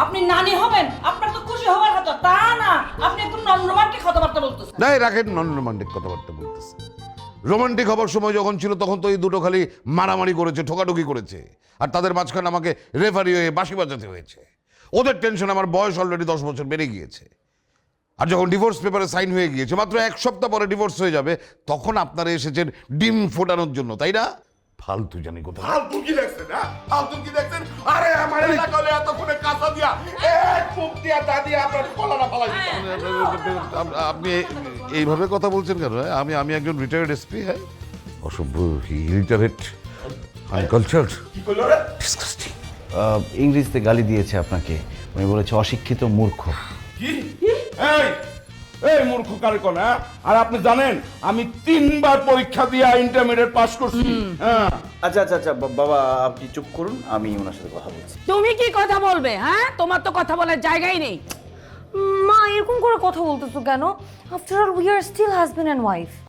আপনি নানি হবেন, আপনার তো খুশি হওয়ার কথা, তা না আপনি একদম নন রোমান্টিক কথাবার্তা বলতেছেন। না রাখেন, নন রোমান্টিক কথাবার্তা বলতেছে। রোমান্টিক হবার সময় যখন ছিল তখন তো এই দুটো খালি মারামারি করেছে, ঠোকাঠুকি করেছে, আর তাদের মাঝখানে আমাকে রেফারি হয়ে বাঁশি বাজাতে হয়েছে। ওদের টেনশন আমার বয়স অলরেডি 10 বছর বেড়ে গিয়েছে। আর যখন ডিভোর্স পেপারে সাইন হয়ে গিয়েছে, মাত্র 1 সপ্তাহ পরে ডিভোর্স হয়ে যাবে, তখন আপনারা এসেছেন ডিম ফোটানোর জন্য, তাই না? ফালতু জানি কোথায়। ফালতু কি দেখছেন? ফালতু কি দেখছেন? আরে আমার এলাকা হলে এতক্ষণে কাঁচা দিয়া এক মুখ দিয়া তা দিয়া আপনার কলাটা ফালাই দিতাম। আপনি এইভাবে কথা বলছেন কেন? আমি একজন রিটায়ার্ড এসপি। হ্যাঁ, অসভ্য, ইলিটারেট, আনকালচার্ড, কি কইলো রে? ডিসকাস্টিং। ইংরেজিতে গালি দিয়েছে আপনাকে, উনি বলেছে অশিক্ষিত মূর্খ। কি? এই এই মূর্খ কারে কোন? আর আপনি জানেন আমি 3বার পরীক্ষা দিয়ে ইন্টারমিডিয়েট পাস করছি। হ্যাঁ আচ্ছা আচ্ছা আচ্ছা বাবা, আপনি চুপ করুন, আমি ওনার সাথে কথা বলছি। তুমি কি কথা বলবে? হ্যাঁ, তোমার তো কথা বলার জায়গাই নেই। মা এরকম করে কথা বলতেছো কেন? After all we are still husband and wife.